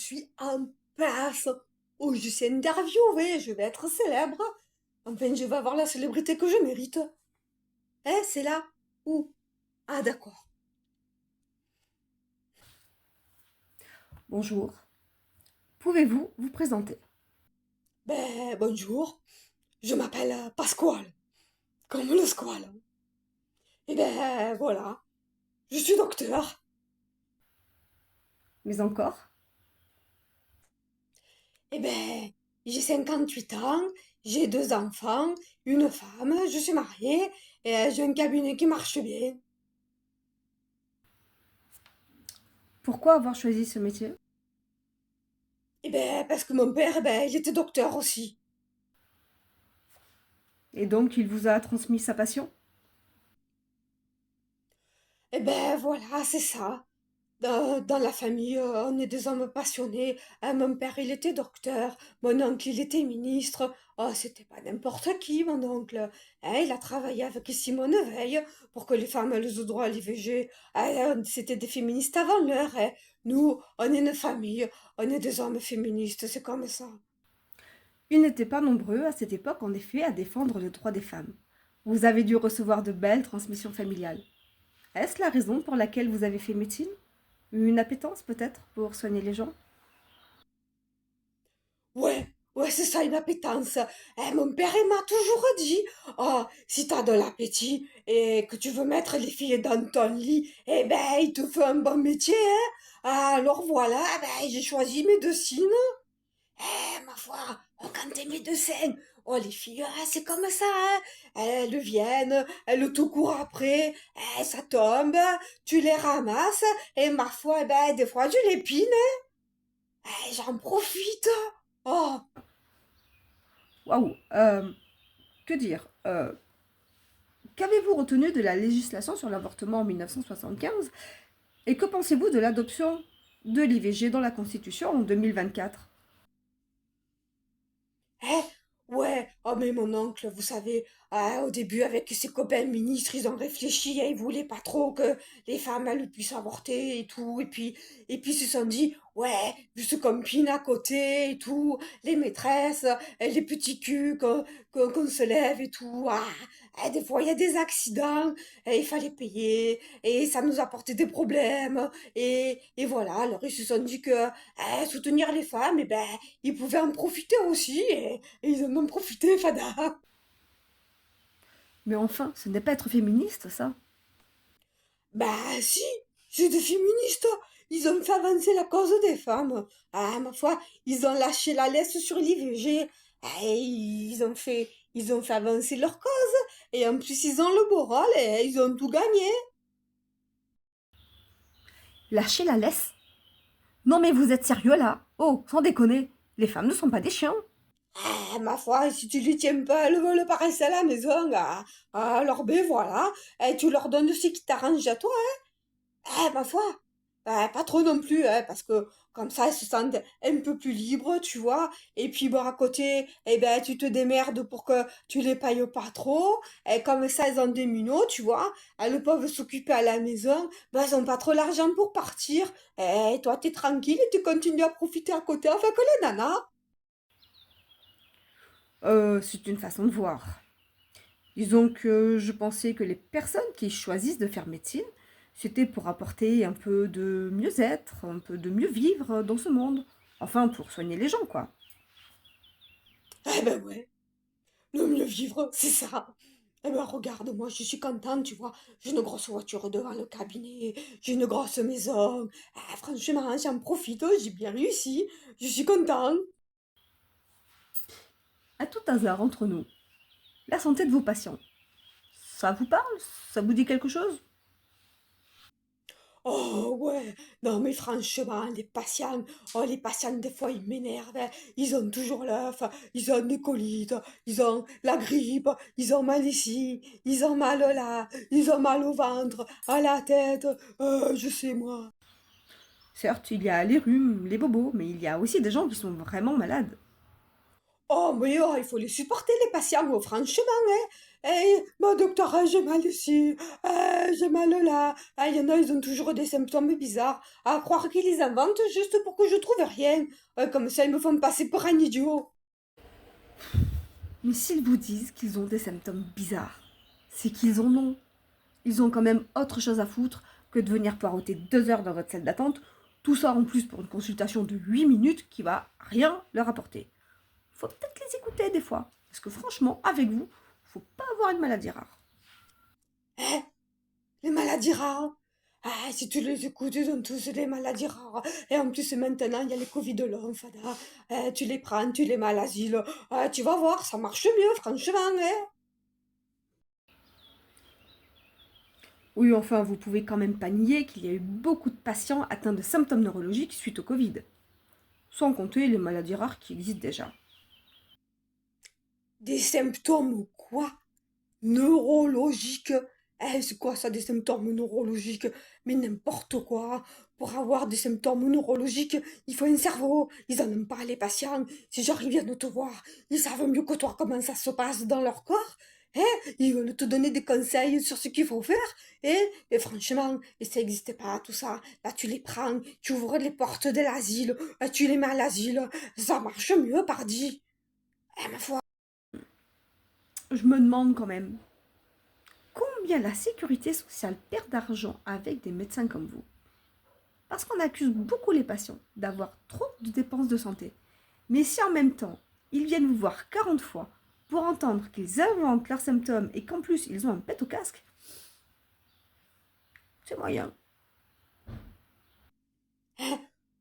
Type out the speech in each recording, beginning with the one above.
suis en place. Oh, je suis interviewée, je vais être célèbre. Enfin, je vais avoir la célébrité que je mérite. C'est là? Où? Ah, d'accord. Bonjour, pouvez-vous vous présenter? Ben, bonjour. Je m'appelle Pasquale, comme le squale. Et ben, voilà. Je suis docteur. Mais encore? Et ben, j'ai 58 ans, j'ai deux enfants, une femme, je suis mariée et j'ai un cabinet qui marche bien. Pourquoi avoir choisi ce métier? Et ben, parce que mon père, ben, il était docteur aussi. Et donc il vous a transmis sa passion? Eh ben voilà, c'est ça. Dans la famille, on est des hommes passionnés. Mon père, il était docteur. Mon oncle, il était ministre. Oh, c'était pas n'importe qui, mon oncle. Il a travaillé avec Simone Veil pour que les femmes aient le droit à l'IVG. C'était des féministes avant l'heure. Nous, on est une famille. On est des hommes féministes. C'est comme ça. Ils n'étaient pas nombreux à cette époque, en effet, à défendre le droit des femmes. Vous avez dû recevoir de belles transmissions familiales. Est-ce la raison pour laquelle vous avez fait médecine? Une appétence peut-être pour soigner les gens? Ouais, c'est ça, une appétence. Mon père, il m'a toujours dit, oh, si t'as de l'appétit et que tu veux mettre les filles dans ton lit, eh ben, il te fait un bon métier, hein. Alors voilà, ben, j'ai choisi médecine. Ma foi, quand t'es médecin, oh, les filles, c'est comme ça, hein. Elles viennent, elles te courent après, ça tombe, tu les ramasses, et ma foi, ben, des fois, tu les pines, j'en profite. Oh, Waouh! Que dire? Qu'avez-vous retenu de la législation sur l'avortement en 1975? Et que pensez-vous de l'adoption de l'IVG dans la Constitution en 2024? Eh, ouais, oh mais mon oncle, vous savez, au début avec ses copains ministres, ils ont réfléchi, ils voulaient pas trop que les femmes elles puissent avorter et tout, et puis ils se sont dit, ouais, juste comme pine à côté et tout, les maîtresses, les petits culs qu'on se lève et tout, des fois il y a des accidents, il fallait payer, et ça nous apportait des problèmes, et voilà, alors ils se sont dit que soutenir les femmes, et ben ils pouvaient en profiter aussi, et ils en ont profité, Fada. Mais enfin, ce n'est pas être féministe, ça. Bah si, c'est des féministes. Ils ont fait avancer la cause des femmes. Ma foi, ils ont lâché la laisse sur l'IVG. Ils ont fait avancer leur cause. Et en plus, ils ont le moral et ils ont tout gagné. Lâcher la laisse? Non mais vous êtes sérieux là? Oh, sans déconner, les femmes ne sont pas des chiens. Ma foi, si tu lui tiens pas, elles veulent pas rester à la maison. Alors ben voilà, tu leur donnes ce qui t'arrange à toi. Ma foi, pas trop non plus, hein, parce que comme ça, elles se sentent un peu plus libres, tu vois. Et puis, bon, à côté, eh ben, tu te démerdes pour que tu les payes pas trop. Et comme ça, elles ont des minots, tu vois. Elles peuvent s'occuper à la maison. Ben, elles ont pas trop l'argent pour partir. Et toi, t'es tranquille et tu continues à profiter à côté avec les nanas. C'est une façon de voir. Disons que je pensais que les personnes qui choisissent de faire médecine, c'était pour apporter un peu de mieux-être, un peu de mieux vivre dans ce monde. Enfin, pour soigner les gens, quoi. Eh ben ouais. Le mieux vivre, c'est ça. Eh ben regarde, moi je suis contente, tu vois. J'ai une grosse voiture devant le cabinet, j'ai une grosse maison. Franchement, j'en profite, j'ai bien réussi. Je suis contente. À tout hasard entre nous, la santé de vos patients, ça vous parle? Ça vous dit quelque chose? Oh ouais, non mais franchement, les patients des fois ils m'énervent, hein. Ils ont toujours l'œuf, ils ont des colites, ils ont la grippe, ils ont mal ici, ils ont mal là, ils ont mal au ventre, à la tête, je sais moi. Certes, il y a les rhumes, les bobos, mais il y a aussi des gens qui sont vraiment malades. Oh, mais oh, il faut les supporter, les patients, oh, franchement, hein. Eh, mon docteur, j'ai mal ici, j'ai mal là. Ah, il y en a, ils ont toujours des symptômes bizarres. À croire qu'ils les inventent juste pour que je trouve rien. Comme ça, ils me font passer pour un idiot. Mais s'ils vous disent qu'ils ont des symptômes bizarres, c'est qu'ils en ont. Ils ont quand même autre chose à foutre que de venir poireauter 2 heures dans votre salle d'attente, tout ça en plus pour une consultation de 8 minutes qui va rien leur apporter. Faut peut-être les écouter des fois, parce que franchement, avec vous, faut pas avoir une maladie rare. Hein, les maladies rares. Ah, si tu les écoutes, ils ont tous des maladies rares. Et en plus, maintenant, il y a les Covid longs, fada. Tu les prends, tu les mets à l'asile. Tu vas voir, ça marche mieux, franchement, hein. Oui, enfin, vous pouvez quand même pas nier qu'il y a eu beaucoup de patients atteints de symptômes neurologiques suite au Covid, sans compter les maladies rares qui existent déjà. Des symptômes ou quoi? Neurologiques. C'est quoi ça, des symptômes neurologiques? Mais n'importe quoi. Pour avoir des symptômes neurologiques, il faut un cerveau. Ils en ont pas, les patients. Si genre ils viennent te voir, ils savent mieux que toi comment ça se passe dans leur corps. Ils veulent te donner des conseils sur ce qu'il faut faire. Et franchement, et ça n'existe pas tout ça. Là, tu les prends, tu ouvres les portes de l'asile, tu les mets à l'asile. Ça marche mieux, pardi. Ma foi. Je me demande quand même, combien la sécurité sociale perd d'argent avec des médecins comme vous? Parce qu'on accuse beaucoup les patients d'avoir trop de dépenses de santé. Mais si en même temps, ils viennent vous voir 40 fois pour entendre qu'ils inventent leurs symptômes et qu'en plus ils ont un pet au casque, c'est moyen.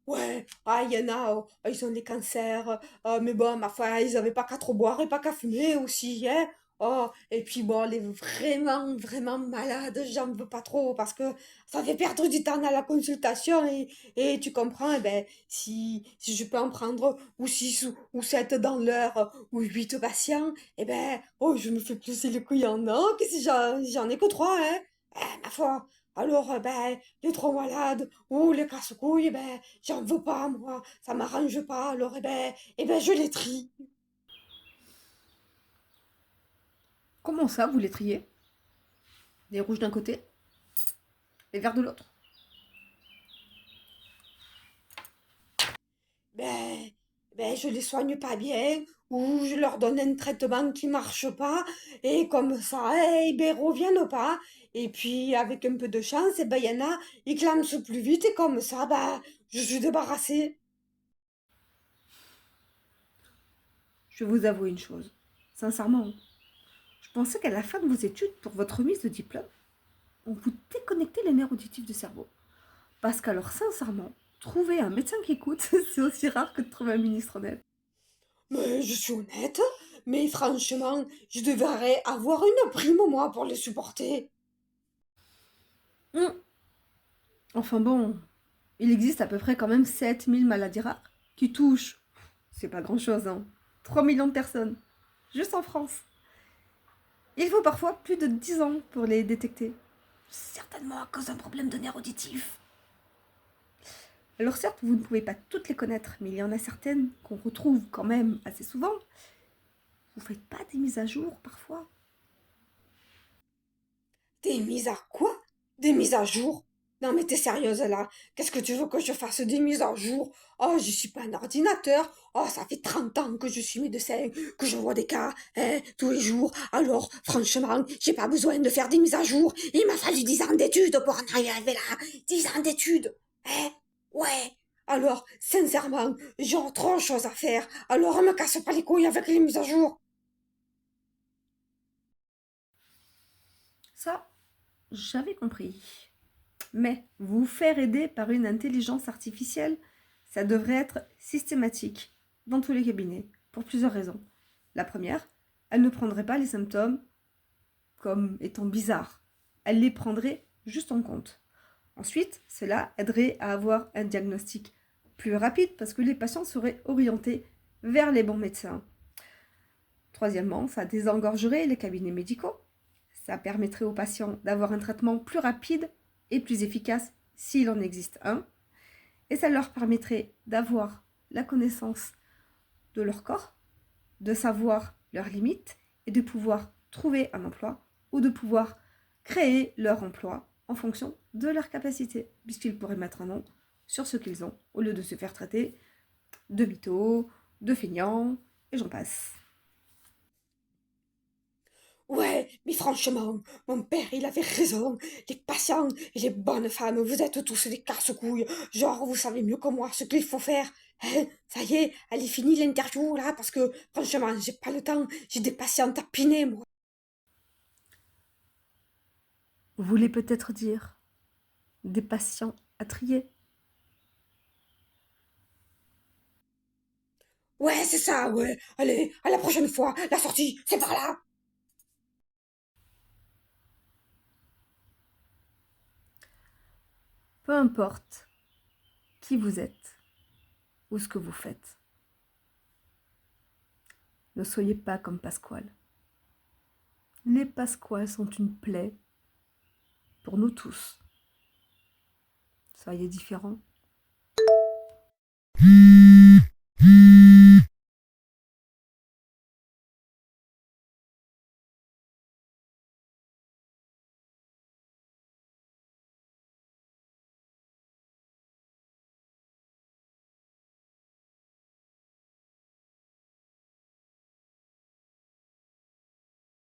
Ouais, il y en a, ils ont des cancers, mais bon, ma foi, ils avaient pas qu'à trop boire et pas qu'à fumer aussi, hein. Oh, et puis bon, les vraiment, vraiment malades, j'en veux pas trop parce que ça fait perdre du temps à la consultation et tu comprends, eh ben, si je peux en prendre ou 6 ou 7 dans l'heure ou 8 patients, eh ben, oh, je me fais plus les couilles en or que si j'en ai que 3, hein. Ma foi, alors, ben, les trop malades ou les casse-couilles, ben, j'en veux pas, moi, ça m'arrange pas, alors, eh ben, je les trie. Comment ça, vous les triez? Les rouges d'un côté, les verts de l'autre. Ben, je les soigne pas bien, ou je leur donne un traitement qui marche pas, et comme ça, ben, ils reviennent pas. Et puis, avec un peu de chance, eh ben, il y en a, ils clament plus vite, et comme ça, ben, je suis débarrassée. Je vais vous avouer une chose. Sincèrement, je pensais qu'à la fin de vos études, pour votre remise de diplôme, on vous déconnectait les nerfs auditifs du cerveau. Parce qu'alors, sincèrement, trouver un médecin qui écoute, c'est aussi rare que de trouver un ministre honnête. Mais je suis honnête, mais franchement, je devrais avoir une prime, moi, pour les supporter. Hum. Enfin bon, il existe à peu près quand même 7000 maladies rares qui touchent, c'est pas grand-chose, hein, 3 millions de personnes, juste en France. Il faut parfois plus de 10 ans pour les détecter. Certainement à cause d'un problème de nerf auditif. Alors certes, vous ne pouvez pas toutes les connaître, mais il y en a certaines qu'on retrouve quand même assez souvent. Vous faites pas des mises à jour parfois? Des mises à quoi? Des mises à jour? Non mais t'es sérieuse là? Qu'est-ce que tu veux que je fasse des mises à jour? Oh, je suis pas un ordinateur. Oh, ça fait 30 ans que je suis médecin, que je vois des cas, hein, tous les jours. Alors, franchement, j'ai pas besoin de faire des mises à jour. Il m'a fallu 10 ans d'études pour en arriver là. 10 ans d'études. Hein? Ouais. Alors, sincèrement, j'ai trop de choses à faire. Alors, me casse pas les couilles avec les mises à jour. Ça, j'avais compris. Mais vous faire aider par une intelligence artificielle, ça devrait être systématique dans tous les cabinets, pour plusieurs raisons. La première, elle ne prendrait pas les symptômes comme étant bizarres. Elle les prendrait juste en compte. Ensuite, cela aiderait à avoir un diagnostic plus rapide parce que les patients seraient orientés vers les bons médecins. Troisièmement, ça désengorgerait les cabinets médicaux. Ça permettrait aux patients d'avoir un traitement plus rapide et plus efficace s'il en existe un. Et ça leur permettrait d'avoir la connaissance de leur corps de savoir leurs limites et de pouvoir trouver un emploi ou de pouvoir créer leur emploi en fonction de leurs capacités, puisqu'ils pourraient mettre un nom sur ce qu'ils ont, au lieu de se faire traiter de mythos, de feignants, et j'en passe. Ouais, mais franchement, mon père, il avait raison. Les patients et les bonnes femmes, vous êtes tous des casse-couilles. Genre, vous savez mieux que moi ce qu'il faut faire. Hein, ça y est, elle est finie l'interview, là, parce que, franchement, j'ai pas le temps. J'ai des patients tapinés, moi. Vous voulez peut-être dire des patients à trier? Ouais, c'est ça, ouais. Allez, à la prochaine fois. La sortie, c'est par là. Peu importe qui vous êtes ou ce que vous faites, ne soyez pas comme Pasquale. Les Pasquales sont une plaie pour nous tous. Soyez différents,